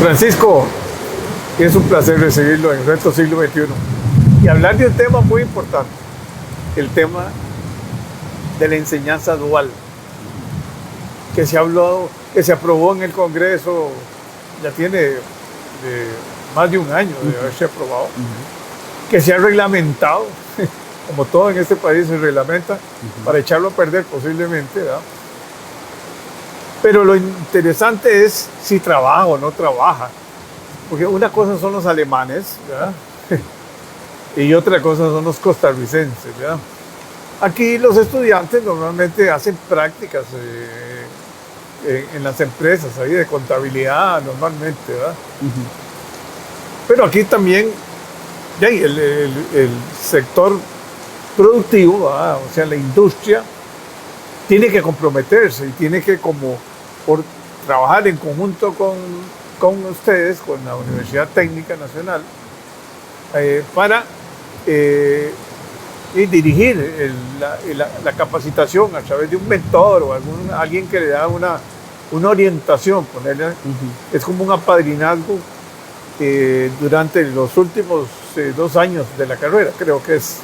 Francisco, es un placer recibirlo en Reto Siglo XXI y hablar de un tema muy importante, el tema de la enseñanza dual, que se habló, que se aprobó en el Congreso, ya tiene más de un año de haberse aprobado, que se ha reglamentado, como todo en este país se reglamenta, para echarlo a perder posiblemente, ¿verdad? Pero lo interesante es si trabaja o no trabaja, porque una cosa son los alemanes, ¿verdad? Y otra cosa son los costarricenses, ¿verdad? Aquí los estudiantes normalmente hacen prácticas en las empresas ahí de contabilidad normalmente, ¿verdad? Pero aquí también el sector productivo, ¿verdad? O sea, la industria tiene que comprometerse y tiene que por trabajar en conjunto con ustedes, con la Universidad Técnica Nacional, para dirigir la capacitación a través de un mentor o alguien que le da una orientación, ponerle, es como un apadrinazgo durante los últimos 2 años de la carrera, creo que es.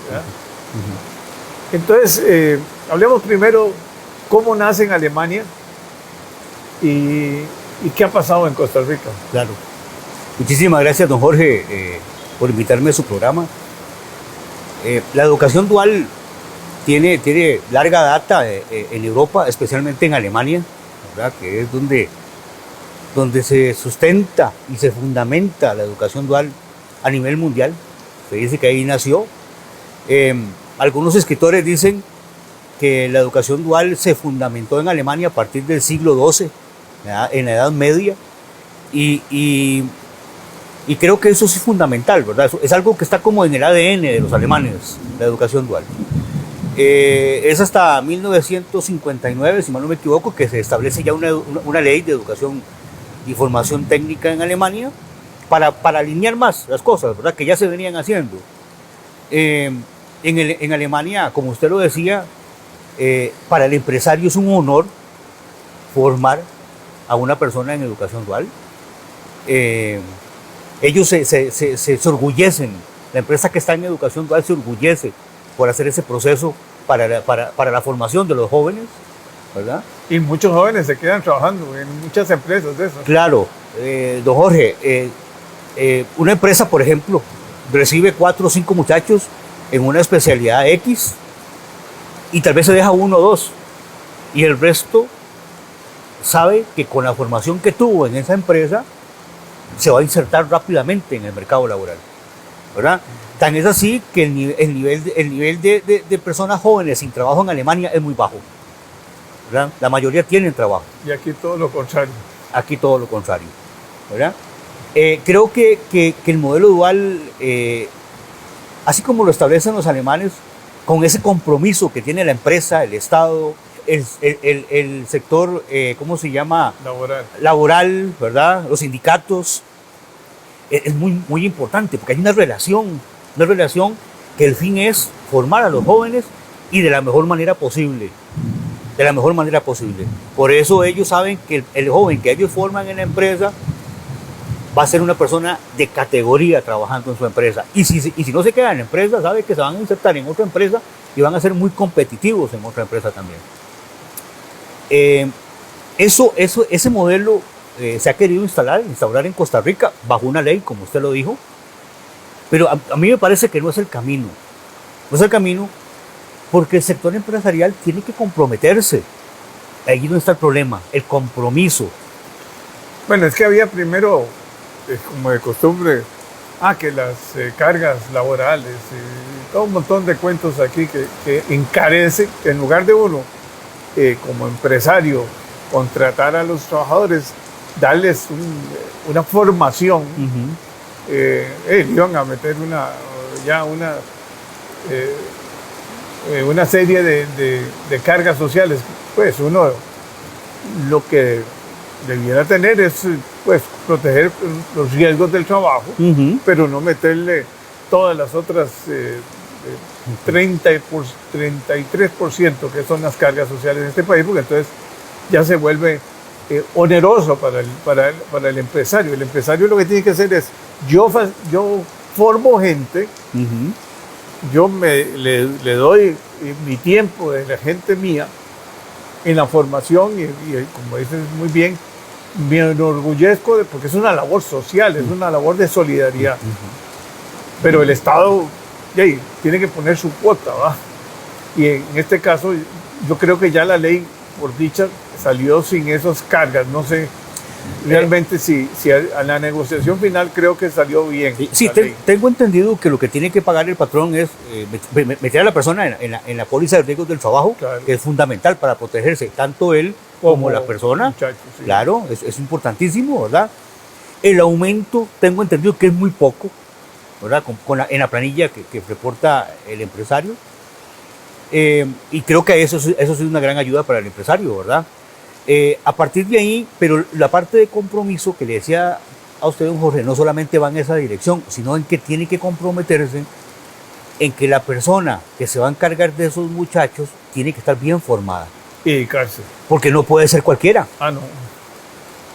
Entonces, hablemos primero cómo nace en Alemania y qué ha pasado en Costa Rica. Claro. Muchísimas gracias, don Jorge, por invitarme a su programa. La educación dual tiene larga data en Europa, especialmente en Alemania, ¿verdad? Que es donde se sustenta y se fundamenta la educación dual a nivel mundial. Se dice que ahí nació. Algunos escritores dicen que la educación dual se fundamentó en Alemania a partir del siglo XII, ¿verdad? En la Edad Media, y creo que eso es fundamental, ¿verdad? Es algo que está como en el ADN de los alemanes, la educación dual. Es hasta 1959, si mal no me equivoco, que se establece ya una ley de educación y formación técnica en Alemania para alinear más las cosas, ¿verdad? Que ya se venían haciendo. En Alemania, como usted lo decía, para el empresario es un honor formar a una persona en educación dual. Ellos se orgullecen, la empresa que está en educación dual se orgullece por hacer ese proceso para la formación de los jóvenes, ¿verdad? Y muchos jóvenes se quedan trabajando en muchas empresas de eso. Claro, don Jorge, una empresa, por ejemplo, recibe 4 o 5 muchachos en una especialidad X y tal vez se deja 1 o 2 y el resto sabe que con la formación que tuvo en esa empresa se va a insertar rápidamente en el mercado laboral, ¿verdad? Tan es así que el nivel de personas jóvenes sin trabajo en Alemania es muy bajo, ¿verdad? La mayoría tienen trabajo. Y aquí todo lo contrario. Aquí todo lo contrario, ¿verdad? Creo que el modelo dual, así como lo establecen los alemanes, con ese compromiso que tiene la empresa, el Estado, el sector, ¿cómo se llama? Laboral, ¿verdad? Los sindicatos, es muy, muy importante porque hay una relación que el fin es formar a los jóvenes y de la mejor manera posible. De la mejor manera posible. Por eso ellos saben que el joven que ellos forman en la empresa va a ser una persona de categoría trabajando en su empresa. Y si no se queda en la empresa, sabe que se van a insertar en otra empresa y van a ser muy competitivos en otra empresa también. Ese modelo se ha querido instaurar en Costa Rica bajo una ley, como usted lo dijo, pero a mí me parece que no es el camino. No es el camino porque el sector empresarial tiene que comprometerse. Ahí no está el problema, el compromiso. Bueno, es que había primero, como de costumbre, que las cargas laborales, todo un montón de cuentos aquí que encarecen, en lugar de uno, como empresario, contratar a los trabajadores, darles una formación, iban a meter una serie de cargas sociales. Pues uno lo que debiera tener es pues proteger los riesgos del trabajo, pero no meterle todas las otras 33% que son las cargas sociales en este país, porque entonces ya se vuelve oneroso para el empresario. El empresario lo que tiene que hacer es, yo formo gente, yo le doy mi tiempo de la gente mía en la formación y como dices muy bien, me enorgullezco porque es una labor social, es una labor de solidaridad. Pero el Estado tiene que poner su cuota, ¿va? Y en este caso yo creo que ya la ley, por dicha, salió sin esas cargas. No sé realmente si a la negociación final creo que salió bien. Sí, tengo entendido que lo que tiene que pagar el patrón es meter a la persona en la póliza de riesgos del trabajo, claro, que es fundamental para protegerse, tanto él como la persona. Muchacho, sí. Claro, es importantísimo, ¿verdad? El aumento, tengo entendido que es muy poco, ¿verdad? En la planilla que reporta el empresario. Y creo que eso es una gran ayuda para el empresario, ¿verdad? A partir de ahí, pero la parte de compromiso que le decía a usted, don Jorge, no solamente va en esa dirección, sino en que tiene que comprometerse en que la persona que se va a encargar de esos muchachos tiene que estar bien formada. Y dedicarse. Porque no puede ser cualquiera. Ah, no.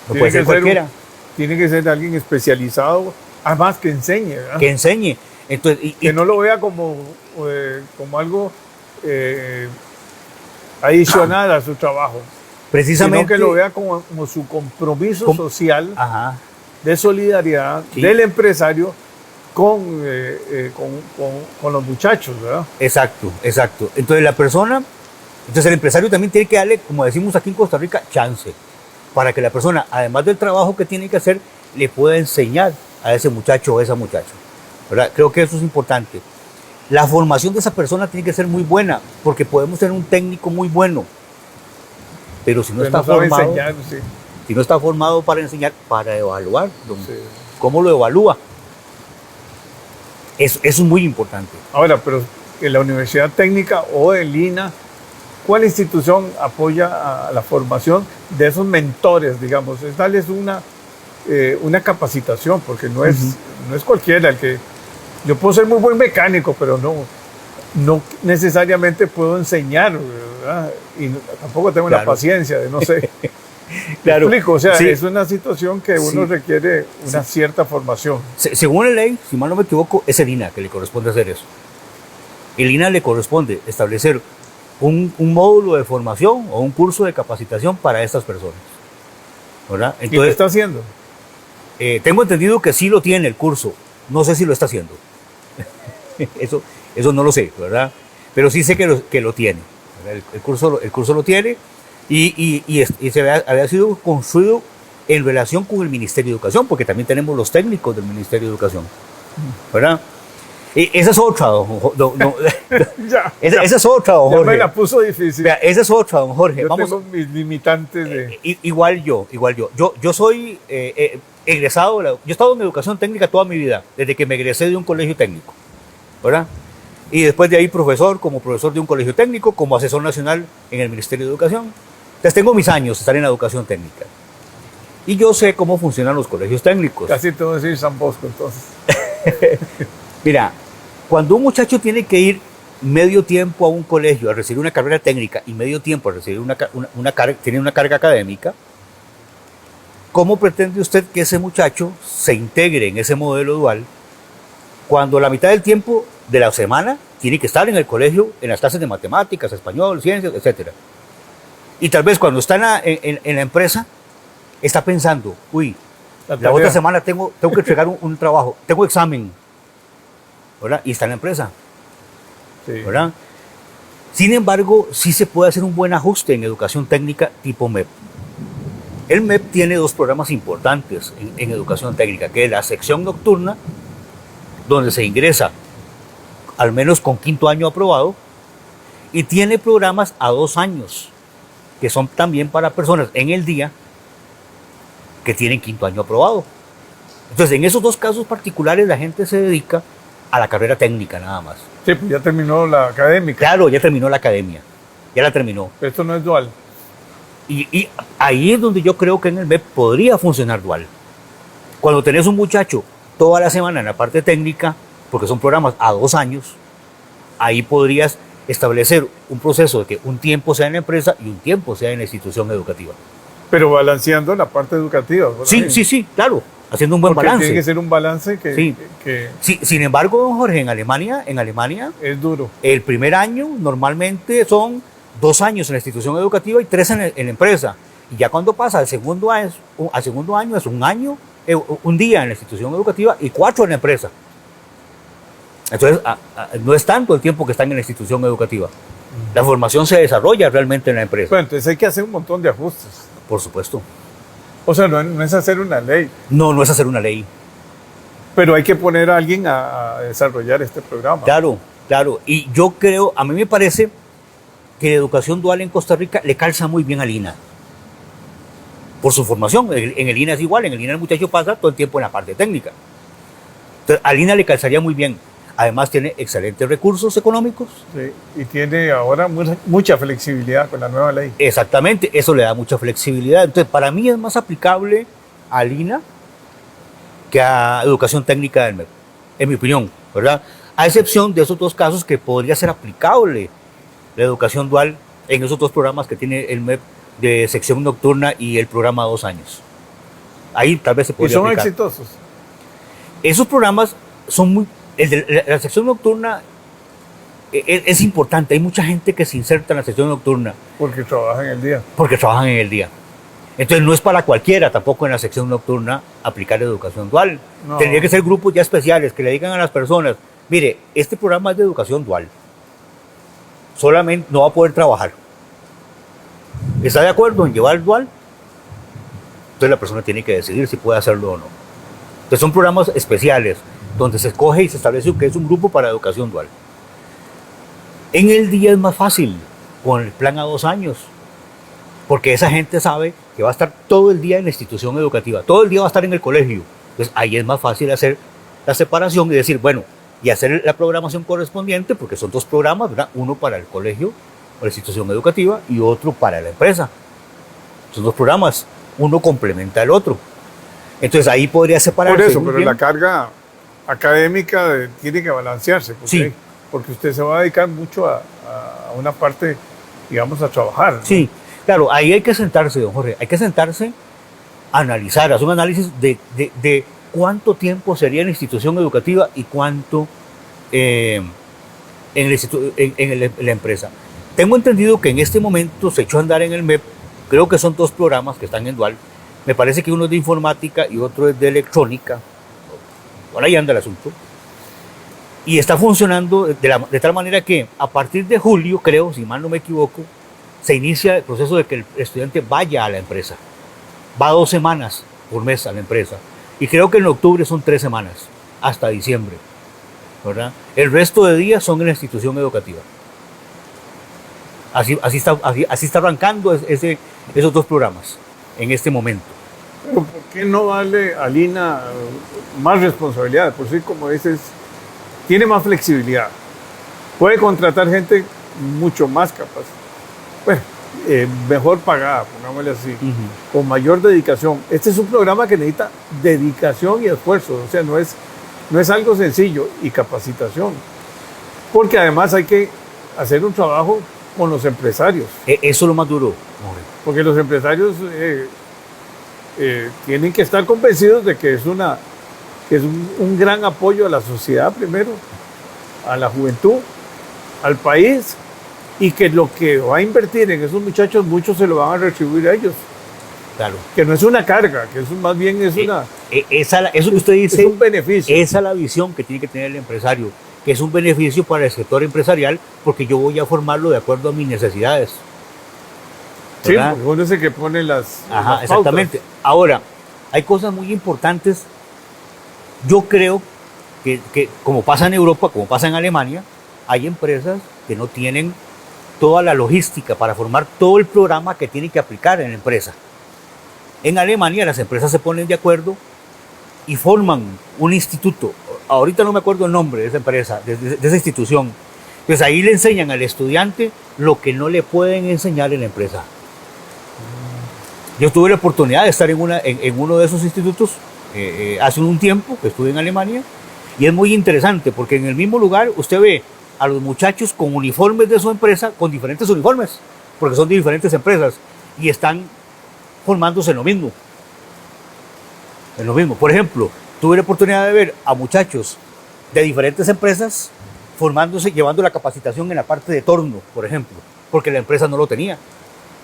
No puede ser cualquiera. Tiene que ser alguien especializado, además que enseñe, ¿verdad? Que enseñe. Entonces, que no lo vea como algo adicional a su trabajo. Precisamente. Sino que lo vea como su compromiso social, ajá, de solidaridad, sí, del empresario con los muchachos, ¿verdad? Exacto. Entonces el empresario también tiene que darle, como decimos aquí en Costa Rica, chance, para que la persona, además del trabajo que tiene que hacer, le pueda enseñar a ese muchacho o a esa muchacha, ¿verdad? Creo que eso es importante. La formación de esa persona tiene que ser muy buena, porque podemos tener un técnico muy bueno, pero si no está formado, enseñar, sí, si no está formado para enseñar, para evaluar, sí, ¿cómo lo evalúa? Eso es muy importante. Ahora, pero en la Universidad Técnica o en Lina, ¿cuál institución apoya a la formación de esos mentores, digamos? Es darles una capacitación, porque no es cualquiera el que... Yo puedo ser muy buen mecánico, pero no necesariamente puedo enseñar, ¿verdad? Y tampoco tengo, claro, la paciencia de no sé. Claro. ¿Me explico? O sea, sí, es una situación que uno, sí, requiere una, sí, cierta formación. Según la ley, si mal no me equivoco, es el INA que le corresponde hacer eso. El INA le corresponde establecer un módulo de formación o un curso de capacitación para estas personas, ¿verdad? Entonces, ¿y qué está haciendo? Tengo entendido que sí lo tiene el curso. No sé si lo está haciendo. Eso no lo sé, ¿verdad? Pero sí sé que lo tiene. El curso lo tiene y había sido construido en relación con el Ministerio de Educación, porque también tenemos los técnicos del Ministerio de Educación, ¿verdad? Esa es otra, esa es otra, don Jorge. Ya me la puso difícil. Vea, esa es otra, don Jorge. Yo tengo mis limitantes de... Igual yo. Yo soy egresado, yo he estado en educación técnica toda mi vida, desde que me egresé de un colegio técnico, ¿verdad? Y después de ahí como profesor de un colegio técnico, como asesor nacional en el Ministerio de Educación. Entonces tengo mis años de estar en la educación técnica. Y yo sé cómo funcionan los colegios técnicos. Casi te voy a decir San Bosco, entonces. Mira, cuando un muchacho tiene que ir medio tiempo a un colegio a recibir una carrera técnica y medio tiempo a recibir tiene una carga académica, ¿cómo pretende usted que ese muchacho se integre en ese modelo dual cuando la mitad del tiempo de la semana tiene que estar en el colegio, en las clases de matemáticas, español, ciencias, etc.? Y tal vez cuando está en la empresa, está pensando, la otra semana tengo que entregar un trabajo, tengo examen, ¿verdad? Y está en la empresa, sí, ¿verdad? Sin embargo, sí se puede hacer un buen ajuste en educación técnica tipo MEP. El MEP tiene dos programas importantes en educación técnica, que es la sección nocturna, donde se ingresa al menos con 5º año aprobado, y tiene programas a 2 años, que son también para personas en el día que tienen 5º año aprobado. Entonces, en esos dos casos particulares, la gente se dedica a la carrera técnica nada más. Sí, pues ya terminó la académica. Claro, ya terminó la academia, ya la terminó. Pero esto no es dual. Y ahí es donde yo creo que en el MEP podría funcionar dual. Cuando tenés un muchacho toda la semana en la parte técnica, porque son programas a 2 años, ahí podrías establecer un proceso de que un tiempo sea en la empresa y un tiempo sea en la institución educativa. Pero balanceando la parte educativa. ¿Verdad? Sí, claro, haciendo un buen Porque balance. tiene que ser un balance que, Sí. que Sí, sin embargo, don Jorge, en Alemania, es duro. el primer año normalmente son 2 años en la institución educativa y 3 en la empresa. Y ya cuando pasa al segundo año es un año, un día en la institución educativa y 4 en la empresa. Entonces, no es tanto el tiempo que están en la institución educativa. La formación se desarrolla realmente en la empresa. Bueno, entonces hay que hacer un montón de ajustes. Por supuesto. O sea, no es hacer una ley, No es hacer una ley. pero hay que poner a alguien a desarrollar este programa. Claro. Y yo creo, a mí me parece que la educación dual en Costa Rica le calza muy bien al INA. Por su formación. En el INA es igual. En el INA el muchacho pasa todo el tiempo en la parte técnica. Entonces, al INA le calzaría muy bien. Además, tiene excelentes recursos económicos. Sí, y tiene ahora mucha flexibilidad con la nueva ley. Exactamente, eso le da mucha flexibilidad. Entonces, para mí es más aplicable al INA que a educación técnica del MEP, en mi opinión, ¿verdad? A excepción de esos 2 casos que podría ser aplicable la educación dual en esos 2 programas que tiene el MEP de sección nocturna y el programa 2 años. Ahí tal vez se Y podría son aplicar. exitosos. Esos programas son muy... El de la sección nocturna es importante. Hay mucha gente que se inserta en la sección nocturna Porque trabajan el día. porque trabajan en el día. Entonces no es para cualquiera tampoco en la sección nocturna aplicar educación dual. No. Tendría que ser grupos ya especiales que le digan a las personas, mire, este programa es de educación dual. Solamente no va a poder trabajar. ¿Está de acuerdo en llevar el dual? Entonces la persona tiene que decidir si puede hacerlo o no. Entonces son programas especiales donde se escoge y se establece que es un grupo para educación dual. En el día es más fácil con el plan a 2 años, porque esa gente sabe que va a estar todo el día en la institución educativa, todo el día va a estar en el colegio. Entonces ahí es más fácil hacer la separación y decir, bueno, y hacer la programación correspondiente, porque son 2 programas, ¿verdad? Uno para el colegio o la institución educativa y otro para la empresa. Son 2 programas, uno complementa al otro. Entonces ahí podría separarse. Por eso, muy pero bien. la carga académica tiene que balancearse. Sí. Porque usted se va a dedicar mucho a una parte, digamos, a trabajar, ¿no? Sí, claro, ahí hay que sentarse, don Jorge, hay que sentarse a analizar, hacer un análisis de cuánto tiempo sería en la institución educativa y cuánto en la empresa. Tengo entendido que en este momento se echó a andar en el MEP, creo que son 2 programas que están en dual, me parece que uno es de informática y otro es de electrónica, por ahí anda el asunto, y está funcionando de tal manera que a partir de julio, creo, si mal no me equivoco, se inicia el proceso de que el estudiante vaya a la empresa. Va 2 semanas por mes a la empresa. Y creo que en octubre son 3 semanas, hasta diciembre, ¿verdad? El resto de días son en la institución educativa. Así está arrancando esos 2 programas en este momento. Pero ¿por qué no darle a Lina más responsabilidad? Por sí, como dices, tiene más flexibilidad. Puede contratar gente mucho más capaz. Bueno, mejor pagada, pongámosle así, con mayor dedicación. Este es un programa que necesita dedicación y esfuerzo, o sea, no es algo sencillo, y capacitación. Porque además hay que hacer un trabajo con los empresarios, Eso es lo más duro, Jorge. porque los empresarios tienen que estar convencidos de que es un gran apoyo a la sociedad primero, a la juventud, al país, y que lo que va a invertir en esos muchachos, muchos se lo van a retribuir a ellos. Claro. Que no es una carga, que eso más bien es Eso que usted dice es un beneficio. esa es la visión que tiene que tener el empresario, que es un beneficio para el sector empresarial, porque yo voy a formarlo de acuerdo a mis necesidades. Sí, ¿verdad? porque uno es el que pone las Ajá, las exactamente. Ahora, hay cosas muy importantes. Yo creo que como pasa en Europa, como pasa en Alemania, hay empresas que no tienen toda la logística para formar todo el programa que tienen que aplicar en la empresa. En Alemania las empresas se ponen de acuerdo y forman un instituto. Ahorita no me acuerdo el nombre de esa empresa, de esa institución. Entonces ahí le enseñan al estudiante lo que no le pueden enseñar en la empresa. Yo tuve la oportunidad de estar en uno de esos institutos hace un tiempo, que estuve en Alemania, y es muy interesante porque en el mismo lugar usted ve a los muchachos con uniformes de su empresa, con diferentes uniformes, porque son de diferentes empresas, y están formándose en lo mismo. En lo mismo. Por ejemplo, tuve la oportunidad de ver a muchachos de diferentes empresas formándose, llevando la capacitación en la parte de torno, por ejemplo, porque la empresa no lo tenía.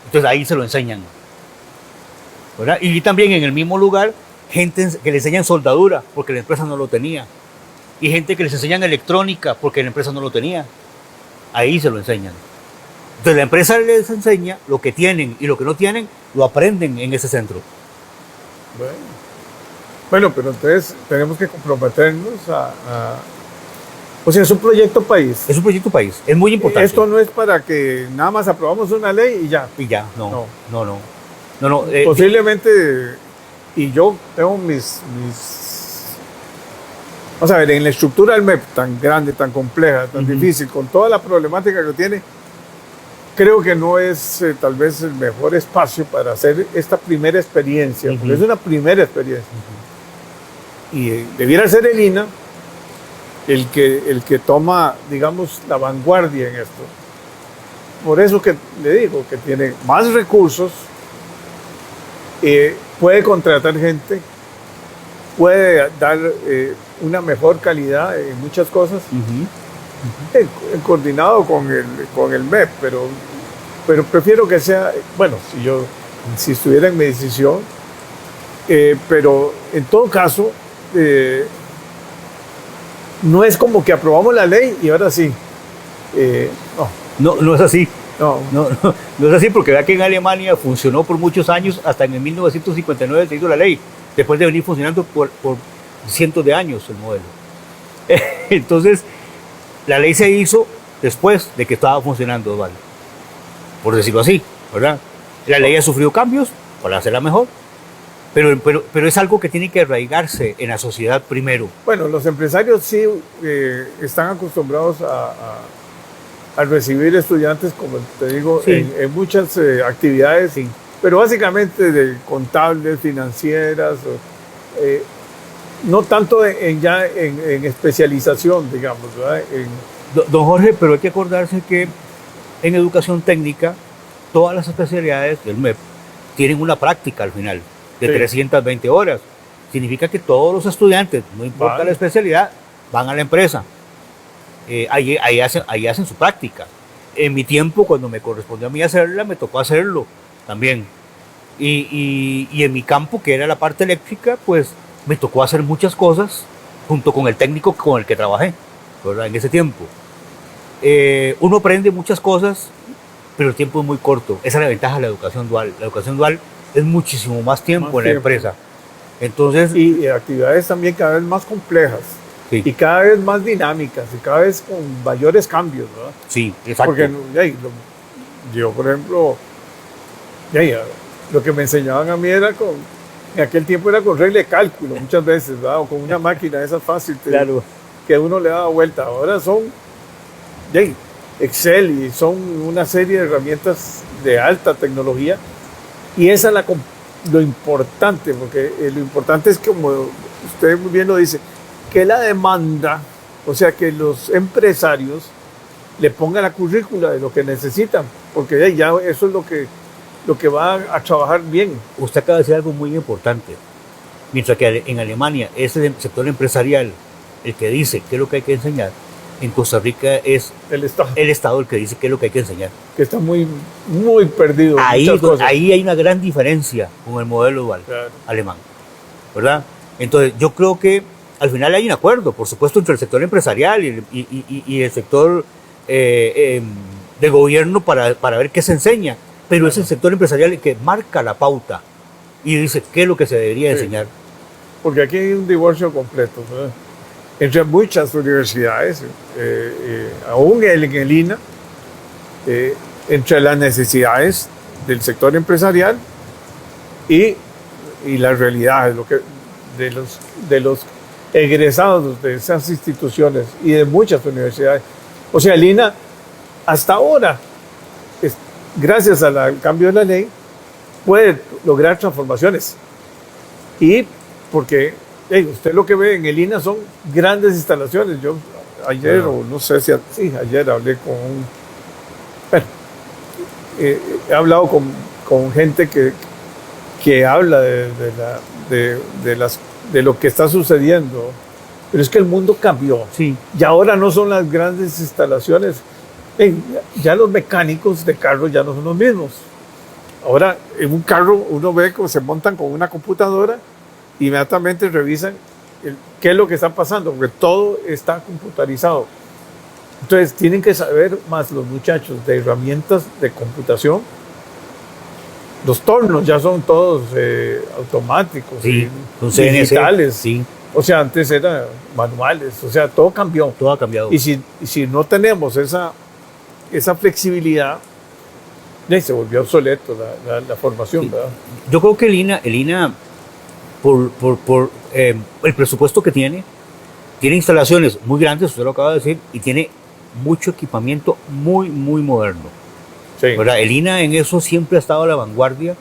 Entonces ahí se lo enseñan, ¿verdad? Y también en el mismo lugar, gente que le enseñan soldadura, porque la empresa no lo tenía. Y gente que les enseñan electrónica, porque la empresa no lo tenía. Ahí se lo enseñan. Entonces la empresa les enseña lo que tienen y lo que no tienen, lo aprenden en ese centro. Bueno, pero entonces tenemos que comprometernos o sea, es un proyecto país. Es un proyecto país, es muy importante. Esto no es para que nada más aprobamos una ley y ya. Y ya, no. Posiblemente, y yo tengo mis... Vamos a ver, en la estructura del MEP, tan grande, tan compleja, tan difícil, con toda la problemática que tiene, creo que no es tal vez el mejor espacio para hacer esta primera experiencia, porque es una primera experiencia. Y debiera ser el INA el que toma, digamos, la vanguardia en esto. Por eso que le digo que tiene más recursos, puede contratar gente, puede dar una mejor calidad en muchas cosas, coordinado con el MEP, pero prefiero que sea, bueno, si estuviera en mi decisión, pero en todo caso, no es como que aprobamos la ley y ahora sí. No es así. No No es así, porque vea que en Alemania funcionó por muchos años, hasta en el 1959 se hizo la ley, después de venir funcionando por cientos de años el modelo. Entonces, la ley se hizo después de que estaba funcionando, ¿vale? Por decirlo así, ¿verdad? La ley ha sufrido cambios para hacerla mejor, pero es algo que tiene que arraigarse en la sociedad primero. Bueno, los empresarios sí están acostumbrados a recibir estudiantes, como te digo, sí, en muchas actividades, sí, pero básicamente de contables, financieras, no tanto en especialización, digamos, ¿verdad? Don Jorge, pero hay que acordarse que en educación técnica todas las especialidades del MEP tienen una práctica al final de 320 horas. Significa que todos los estudiantes, no importa la especialidad, van a la empresa. Ahí hacen su práctica. En mi tiempo, cuando me correspondió a mí hacerla, me tocó hacerlo también. Y en mi campo, que era la parte eléctrica, pues me tocó hacer muchas cosas junto con el técnico con el que trabajé, ¿verdad? En ese tiempo. Uno aprende muchas cosas, pero el tiempo es muy corto. Esa es la ventaja de la educación dual. La educación dual es muchísimo más tiempo en la empresa. Entonces, y actividades también cada vez más complejas. Sí. Y cada vez más dinámicas y cada vez con mayores cambios, ¿verdad? Sí, exacto. Porque yo, por ejemplo, lo que me enseñaban a mí era en aquel tiempo era con regla de cálculo muchas veces, ¿verdad? O con una máquina esa fácil claro, que uno le daba vuelta. Ahora son Excel y son una serie de herramientas de alta tecnología y esa es lo importante, porque lo importante es, como usted muy bien lo dice, que la demanda, o sea, que los empresarios le pongan la currícula de lo que necesitan, porque ya eso es lo que va a trabajar bien. Usted acaba de decir algo muy importante. Mientras que en Alemania es el sector empresarial el que dice qué es lo que hay que enseñar, en Costa Rica es el Estado el que dice qué es lo que hay que enseñar. Que está muy, muy perdido. Ahí hay una gran diferencia con el modelo dual alemán, ¿verdad? Entonces yo creo que al final hay un acuerdo, por supuesto, entre el sector empresarial y el sector de gobierno para ver qué se enseña, pero es el sector empresarial el que marca la pauta y dice qué es lo que se debería enseñar. Porque aquí hay un divorcio completo, ¿verdad? Entre muchas universidades, aún en el INA, entre las necesidades del sector empresarial y las realidades de los egresados de esas instituciones y de muchas universidades. O sea, el INA hasta ahora, gracias al cambio de la ley, puede lograr transformaciones. Y porque usted lo que ve en el INA son grandes instalaciones. Yo ayer, o no sé si ayer hablé con he hablado con gente que habla de lo que está sucediendo. Pero es que el mundo cambió. Sí. Y ahora no son las grandes instalaciones. Ya los mecánicos de carros ya no son los mismos. Ahora en un carro uno ve que se montan con una computadora, inmediatamente revisan qué es lo que está pasando, porque todo está computarizado. Entonces tienen que saber más los muchachos de herramientas de computación. Los tornos ya son todos automáticos, Sí, son digitales. Sí. O sea, antes eran manuales, o sea, todo cambió. Todo ha cambiado. Y si no tenemos esa flexibilidad, se volvió obsoleto la formación, Sí. ¿verdad? Yo creo que el INA por el presupuesto que tiene instalaciones muy grandes, usted lo acaba de decir, y tiene mucho equipamiento muy, muy moderno. Sí. ¿Verdad? El INA en eso siempre ha estado a la vanguardia,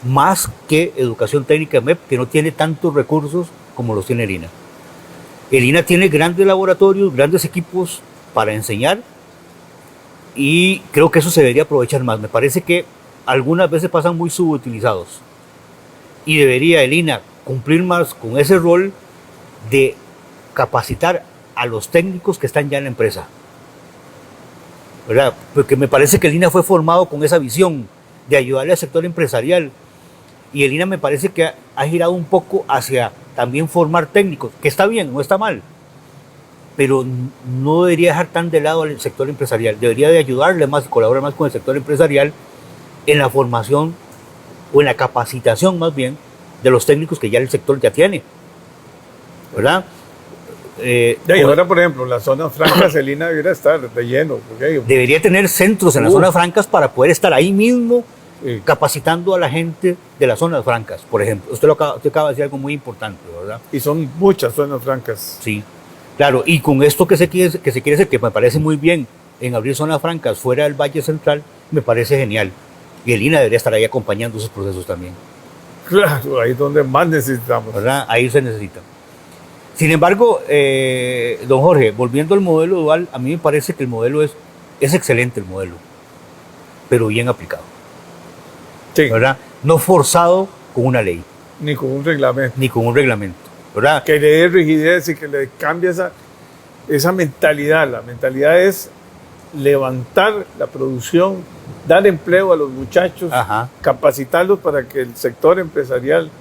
más que Educación Técnica MEP, que no tiene tantos recursos como los tiene el INA. El INA tiene grandes laboratorios, grandes equipos para enseñar, y creo que eso se debería aprovechar más. Me parece que algunas veces pasan muy subutilizados, y debería el INA cumplir más con ese rol de capacitar a los técnicos que están ya en la empresa, ¿verdad? Porque me parece que el INA fue formado con esa visión de ayudarle al sector empresarial, y el INA me parece que ha girado un poco hacia también formar técnicos, que está bien, no está mal, pero no debería dejar tan de lado al sector empresarial, debería de ayudarle más y colaborar más con el sector empresarial en la formación o en la capacitación más bien de los técnicos que ya el sector ya tiene, ¿verdad? Y ahora, por ejemplo, las zonas francas, el INA debería estar de lleno. Debería tener centros en las zonas francas para poder estar ahí mismo capacitando a la gente de las zonas francas, por ejemplo. Usted acaba de decir algo muy importante, ¿verdad? Y son muchas zonas francas. Sí, claro. Y con esto que se quiere hacer, que me parece muy bien, en abrir zonas francas fuera del Valle Central, me parece genial. Y el INA debería estar ahí acompañando esos procesos también. Claro, ahí es donde más necesitamos. ¿Verdad? Ahí se necesita. Sin embargo, don Jorge, volviendo al modelo dual, a mí me parece que el modelo es excelente, el modelo, pero bien aplicado. Sí. ¿Verdad? No forzado con una ley. Ni con un reglamento. Ni con un reglamento, ¿verdad? Que le dé rigidez y que le cambie esa mentalidad. La mentalidad es levantar la producción, dar empleo a los muchachos, Ajá. capacitarlos para que el sector empresarial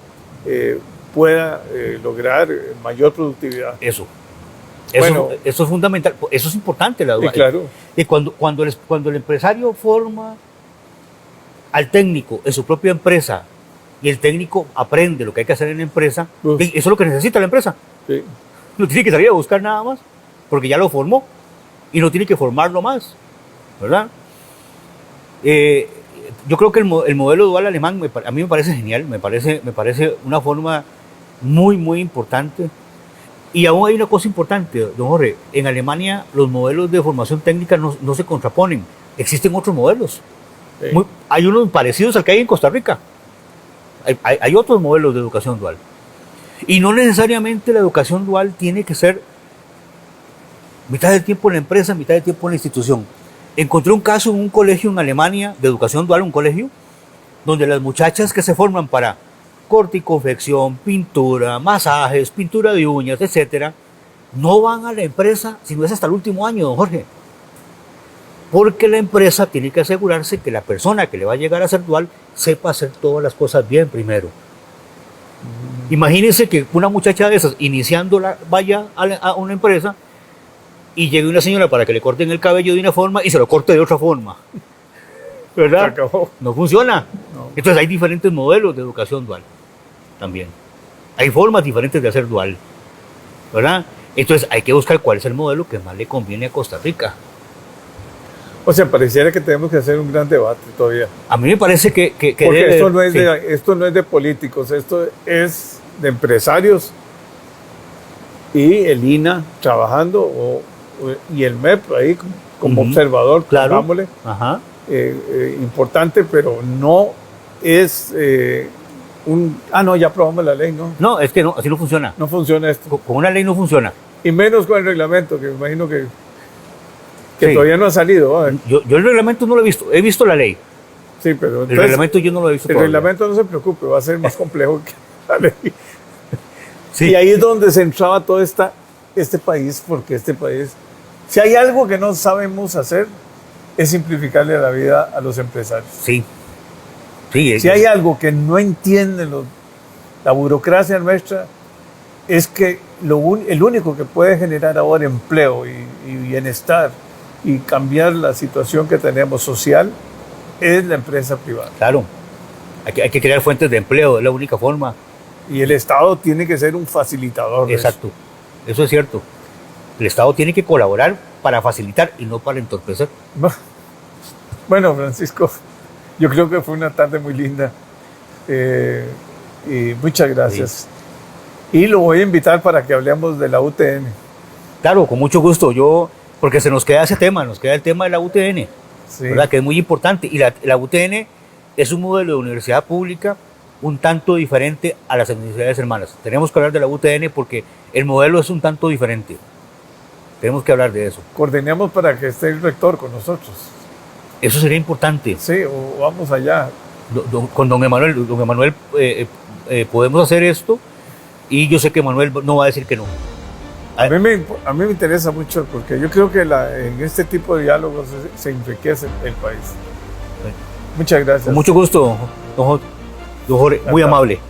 pueda lograr mayor productividad. Eso Bueno, es fundamental, eso es importante, la duda. Sí, claro. Y cuando el empresario forma al técnico en su propia empresa y el técnico aprende lo que hay que hacer en la empresa, eso es lo que necesita la empresa. Sí. No tiene que salir a buscar nada más, porque ya lo formó y no tiene que formarlo más, ¿verdad? Yo creo que el modelo dual alemán a mí me parece genial, me parece una forma muy, muy importante. Y aún hay una cosa importante, don Jorge, en Alemania los modelos de formación técnica no se contraponen, existen otros modelos. Sí. Hay unos parecidos al que hay en Costa Rica, hay otros modelos de educación dual. Y no necesariamente la educación dual tiene que ser mitad del tiempo en la empresa, mitad del tiempo en la institución. Encontré un caso en un colegio en Alemania de educación dual, un colegio, donde las muchachas que se forman para corte y confección, pintura, masajes, pintura de uñas, etcétera, no van a la empresa sino es hasta el último año, don Jorge. Porque la empresa tiene que asegurarse que la persona que le va a llegar a ser dual sepa hacer todas las cosas bien primero. Imagínense que una muchacha de esas, iniciándola, vaya a una empresa y llegue una señora para que le corten el cabello de una forma y se lo corte de otra forma. ¿Verdad? Se acabó. No funciona. No. Entonces hay diferentes modelos de educación dual también. Hay formas diferentes de hacer dual, ¿verdad? Entonces hay que buscar cuál es el modelo que más le conviene a Costa Rica. O sea, pareciera que tenemos que hacer un gran debate todavía. A mí me parece que Porque esto no es sí. esto no es de políticos, esto es de empresarios y el INA trabajando y el MEP ahí como observador, claro. pongámosle. Ajá. Importante, pero no es no, ya aprobamos la ley, ¿no? No, es que no, así no funciona. No funciona esto. Con una ley no funciona. Y menos con el reglamento, que me imagino que Sí. todavía no ha salido. ¿eh? Yo el reglamento no lo he visto la ley. Sí, pero El reglamento yo no lo he visto el todavía. reglamento no se preocupe, va a ser más complejo que la ley. Sí. Y ahí es donde se entraba todo este país, porque este país, si hay algo que no sabemos hacer, es simplificarle la vida a los empresarios. Sí. Sí, Si hay algo que no entienden la burocracia nuestra, es que el único que puede generar ahora empleo y bienestar y cambiar la situación que tenemos social es la empresa privada. Claro. Hay que crear fuentes de empleo, es la única forma. Y el Estado tiene que ser un facilitador. de eso. Exacto. Eso es cierto. El Estado tiene que colaborar para facilitar y no para entorpecer. Bueno, Francisco, yo creo que fue una tarde muy linda. Y muchas gracias. Sí. Y lo voy a invitar para que hablemos de la UTN. Claro, con mucho gusto. Porque se nos queda ese tema, nos queda el tema de la UTN, sí. ¿Verdad? Que es muy importante. Y la UTN es un modelo de universidad pública un tanto diferente a las universidades hermanas. Tenemos que hablar de la UTN porque el modelo es un tanto diferente. Tenemos que hablar de eso. Coordinemos para que esté el rector con nosotros. Eso sería importante. Sí, o vamos allá. Con don Emanuel podemos hacer esto y yo sé que Manuel no va a decir que no. A mí me interesa mucho porque yo creo que en este tipo de diálogos se enriquece el país. Muchas gracias. Con mucho gusto, don Jorge, muy amable.